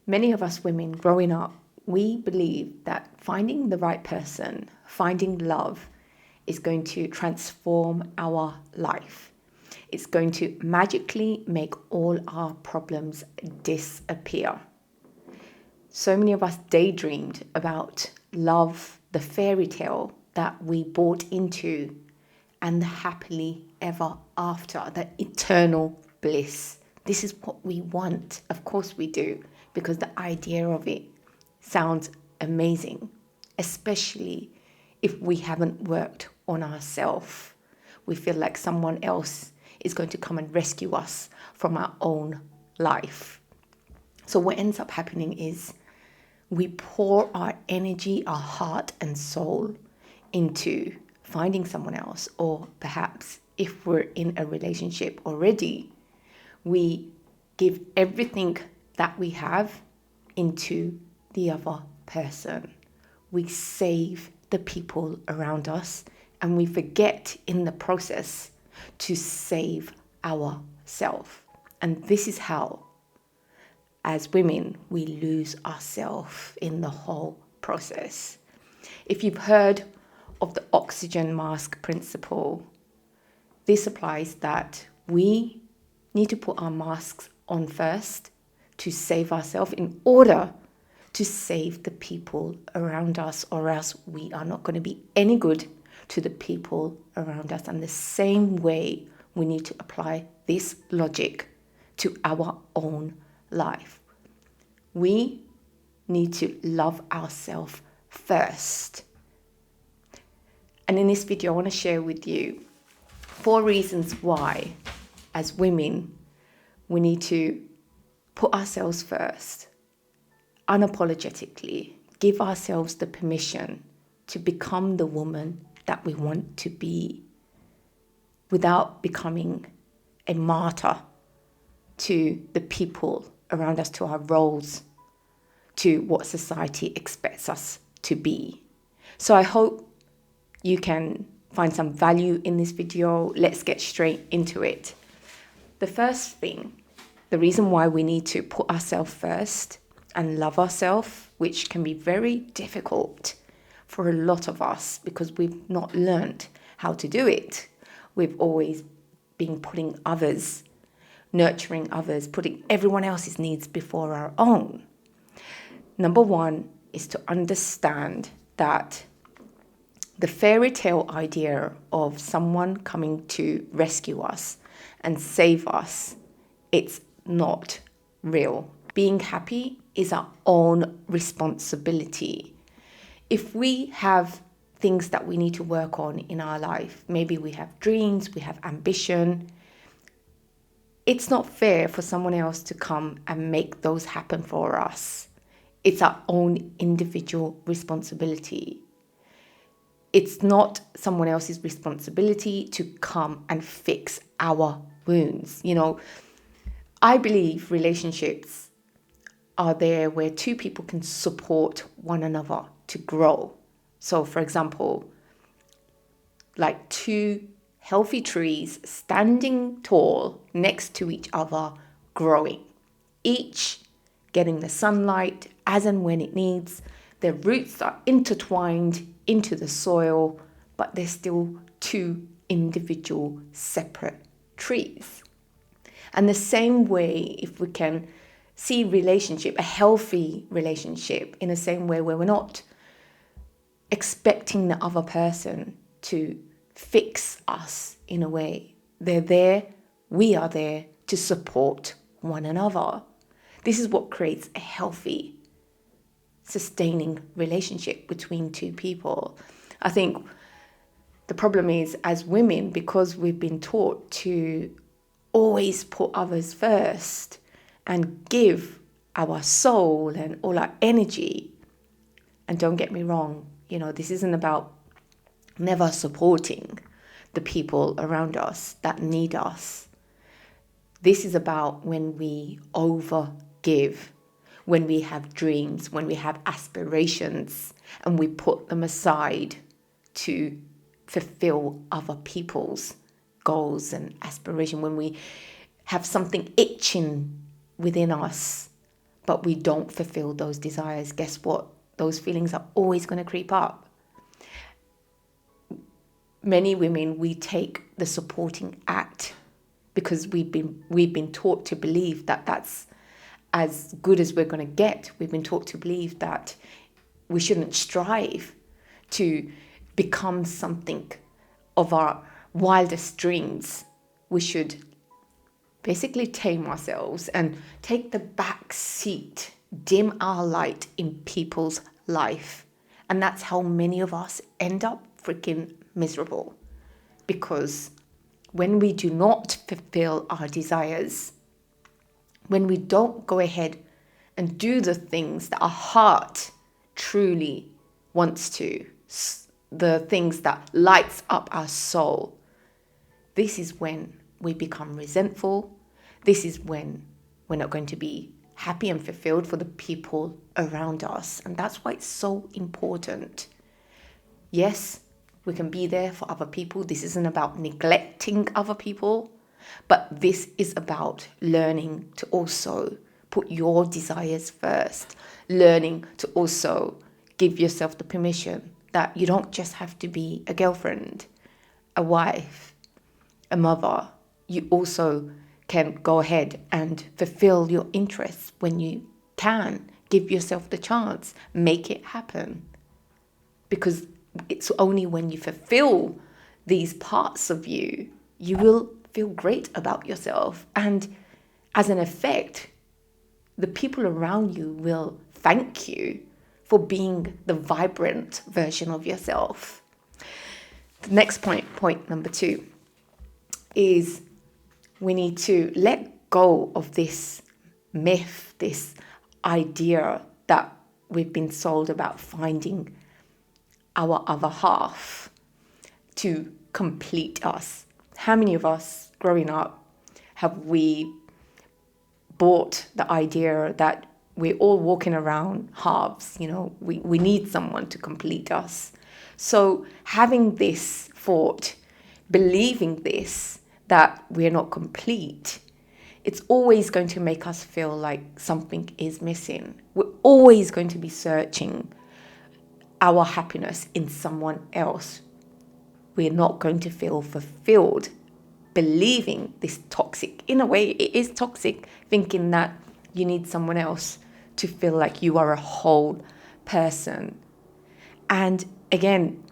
Many of us women growing up, we believe that finding the right person, finding love, is going to transform our life. It's going to magically make all our problems disappear. So many of us daydreamed about love, the fairy tale that we bought into, and the happily ever after, the eternal bliss. This is what we want. Of course we do, because the idea of it sounds amazing, especially if we haven't worked on ourselves. We feel like someone else is going to come and rescue us from our own life. So what ends up happening is we pour our energy, our heart and soul into finding someone else, or perhaps if we're in a relationship already, we give everything that we have into the other person. We save the people around us, and we forget in the process to save ourselves. And this is how, as women, we lose ourselves in the whole process. If you've heard of the oxygen mask principle, this applies that we need to put our masks on first to save ourselves in order to save the people around us, or else we are not going to be any good to the people around us. And the same way, we need to apply this logic to our own life. We need to love ourselves first. And in this video, I want to share with you 4 reasons why, as women, we need to put ourselves first, unapologetically, give ourselves the permission to become the woman that we want to be, without becoming a martyr to the people around us, to our roles, to what society expects us to be. So I hope you can find some value in this video. Let's get straight into it. The first thing, the reason why we need to put ourselves first and love ourselves, which can be very difficult for a lot of us because we've not learned how to do it. We've always been putting others, nurturing others, putting everyone else's needs before our own. Number 1 is to understand that the fairy tale idea of someone coming to rescue us and save us, it's not real. Being happy is our own responsibility. If we have things that we need to work on in our life, maybe we have dreams, we have ambition, it's not fair for someone else to come and make those happen for us. It's our own individual responsibility. It's not someone else's responsibility to come and fix our wounds. I believe relationships are there where 2 people can support one another to grow. So, for example, like 2 healthy trees standing tall next to each other, growing, each getting the sunlight as and when it needs. Their roots are intertwined into the soil, but they're still 2 individual separate trees. And the same way, if we can see relationship, a healthy relationship, in the same way where we're not expecting the other person to fix us in a way. They're there, we are there to support one another. This is what creates a healthy, sustaining relationship between 2 people. I think the problem is, as women, because we've been taught to always put others first and give our soul and all our energy. And don't get me wrong, this isn't about never supporting the people around us that need us. This is about when we overgive, when we have dreams, when we have aspirations, and we put them aside to fulfill other people's goals and aspiration, when we have something itching within us, but we don't fulfill those desires, guess what? Those feelings are always going to creep up. Many women, we take the supporting act because we've been taught to believe that that's as good as we're going to get. We've been taught to believe that we shouldn't strive to become something of our wildest dreams. We should basically tame ourselves and take the back seat, dim our light in people's life. And that's how many of us end up freaking miserable. Because when we do not fulfill our desires, when we don't go ahead and do the things that our heart truly wants to, the things that lights up our soul, this is when we become resentful. This is when we're not going to be happy and fulfilled for the people around us. And that's why it's so important. Yes, we can be there for other people. This isn't about neglecting other people, but this is about learning to also put your desires first, learning to also give yourself the permission that you don't just have to be a girlfriend, a wife, a mother. You also can go ahead and fulfill your interests when you can. Give yourself the chance, make it happen. Because it's only when you fulfill these parts of you, you will feel great about yourself. And as an effect, the people around you will thank you for being the vibrant version of yourself. The next point number 2, is we need to let go of this myth, this idea that we've been sold about finding our other half to complete us. How many of us growing up have we bought the idea that we're all walking around halves? We need someone to complete us. So having this thought, believing this, that we're not complete, it's always going to make us feel like something is missing. We're always going to be searching our happiness in someone else. We're not going to feel fulfilled believing this toxic, in a way it is toxic, thinking that you need someone else to feel like you are a whole person. And again,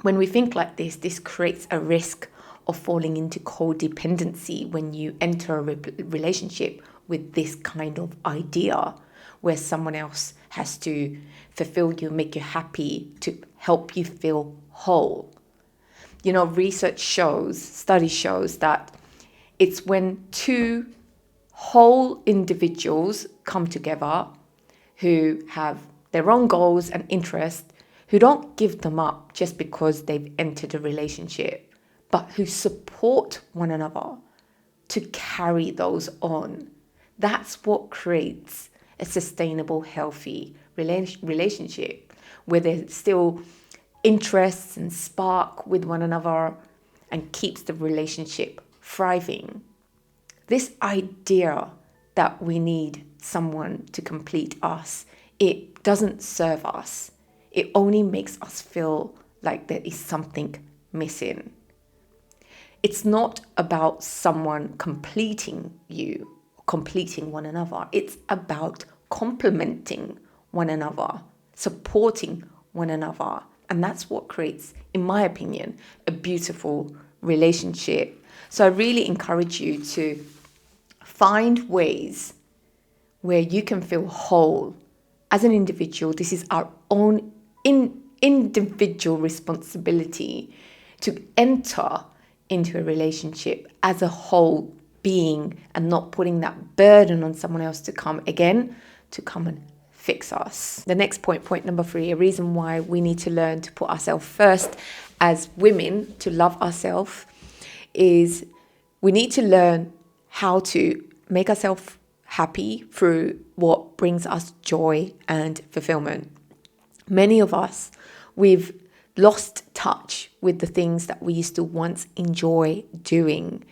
when we think like this creates a risk of falling into codependency when you enter a relationship with this kind of idea where someone else has to fulfill you, make you happy, to help you feel whole. Study shows that it's when two whole individuals come together who have their own goals and interests, who don't give them up just because they've entered a relationship, but who support one another to carry those on. That's what creates a sustainable, healthy relationship where there's still interests and spark with one another and keeps the relationship thriving. This idea that we need someone to complete us, it doesn't serve us. It only makes us feel like there is something missing. It's not about someone completing you, completing one another. It's about complementing one another, supporting one another. And that's what creates, in my opinion, a beautiful relationship. So I really encourage you to find ways where you can feel whole as an individual. This is our own individual responsibility to enter into a relationship as a whole being and not putting that burden on someone else to come and fix us. The next point number 3, a reason why we need to learn to put ourselves first as women, to love ourselves, is we need to learn how to make ourselves happy through what brings us joy and fulfillment. Many of us, we've lost touch with the things that we used to once enjoy doing.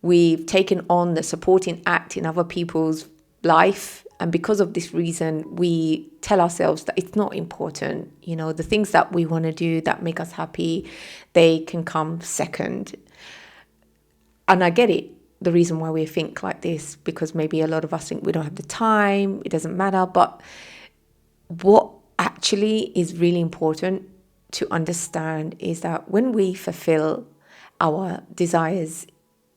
We've taken on the supporting act in other people's life And because of this reason, we tell ourselves that it's not important. The things that we want to do that make us happy, they can come second. And I get it, the reason why we think like this, because maybe a lot of us think we don't have the time, it doesn't matter. But what actually is really important to understand is that when we fulfill our desires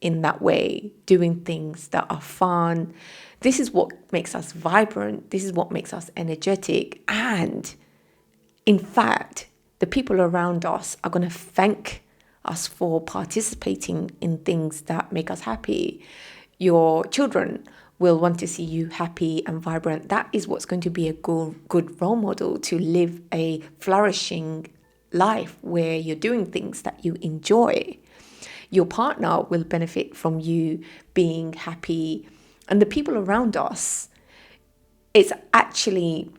in that way, doing things that are fun, this is what makes us vibrant, this is what makes us energetic. And in fact, the people around us are going to thank us for participating in things that make us happy. Your children will want to see you happy and vibrant. That is what's going to be a good role model to live a flourishing life where you're doing things that you enjoy. Your partner will benefit from you being happy. And the people around us, it's actually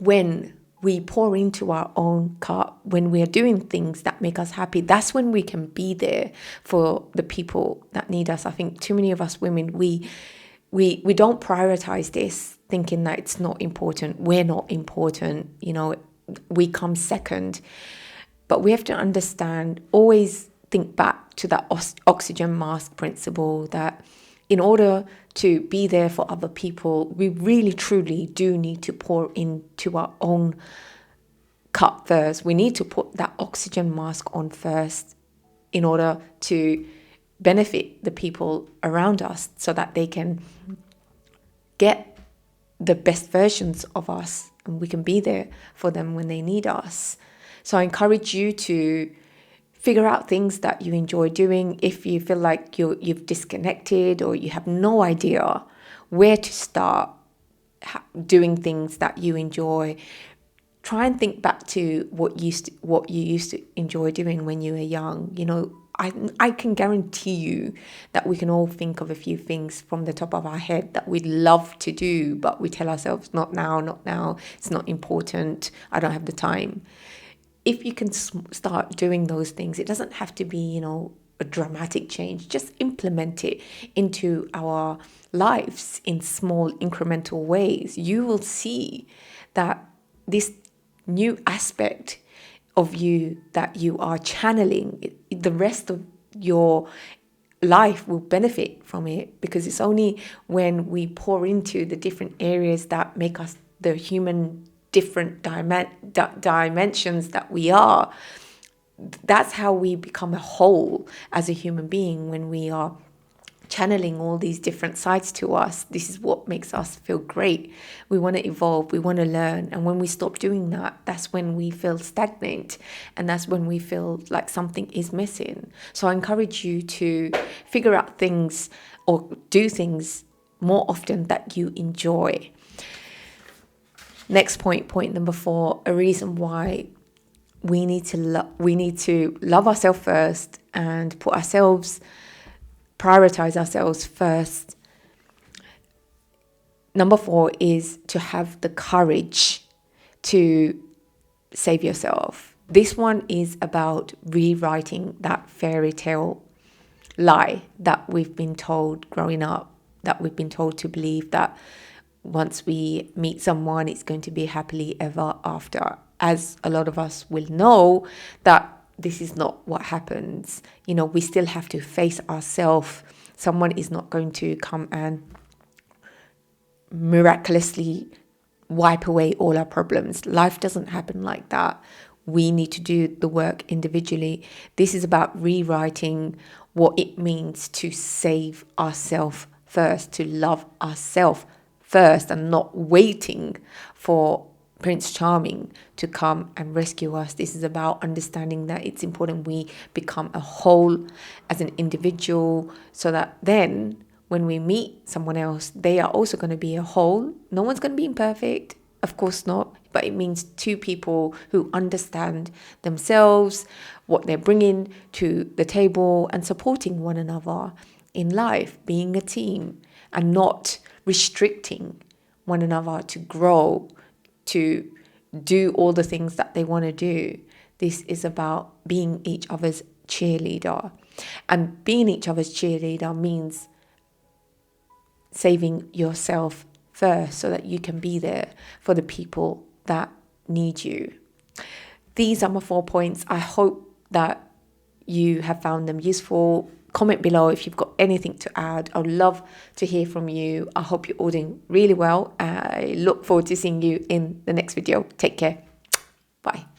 when we pour into our own cup, when we are doing things that make us happy, that's when we can be there for the people that need us. I think too many of us women, we don't prioritize this, thinking that it's not important. We're not important, we come second. But we have to understand, always think back to that oxygen mask principle, that in order to be there for other people, we really truly do need to pour into our own cup first. We need to put that oxygen mask on first in order to benefit the people around us so that they can get the best versions of us and we can be there for them when they need us. So I encourage you to figure out things that you enjoy doing. If you feel like you've disconnected or you have no idea where to start doing things that you enjoy, try and think back to what you used to enjoy doing when you were young. I can guarantee you that we can all think of a few things from the top of our head that we'd love to do, but we tell ourselves, not now, it's not important, I don't have the time. If you can start doing those things, it doesn't have to be, a dramatic change. Just implement it into our lives in small incremental ways. You will see that this new aspect of you that you are channeling, the rest of your life will benefit from it, because it's only when we pour into the different areas that make us the human different dimensions that we are. That's how we become a whole as a human being, when we are channeling all these different sides to us. This is what makes us feel great. We want to evolve, we want to learn. And when we stop doing that, that's when we feel stagnant, and that's when we feel like something is missing. So I encourage you to figure out things or do things more often that you enjoy. Next point number 4, a reason why we need to love ourselves first and prioritize ourselves first. Number 4 is to have the courage to save yourself. This one is about rewriting that fairy tale lie that we've been told growing up, that we've been told to believe that once we meet someone, it's going to be happily ever after. As a lot of us will know, that this is not what happens. We still have to face ourselves. Someone is not going to come and miraculously wipe away all our problems. Life doesn't happen like that. We need to do the work individually. This is about rewriting what it means to save ourselves first, to love ourselves first, and not waiting for Prince Charming to come and rescue us. This is about understanding that it's important we become a whole as an individual, so that then when we meet someone else, they are also going to be a whole. No one's going to be imperfect, of course not, but it means two people who understand themselves, what they're bringing to the table, and supporting one another in life, being a team, and not restricting one another to grow, to do all the things that they want to do. This is about being each other's cheerleader. And being each other's cheerleader means saving yourself first so that you can be there for the people that need you. These are my 4 points. I hope that you have found them useful. Comment below if you've got anything to add. I would love to hear from you. I hope you're all doing really well. I look forward to seeing you in the next video. Take care. Bye.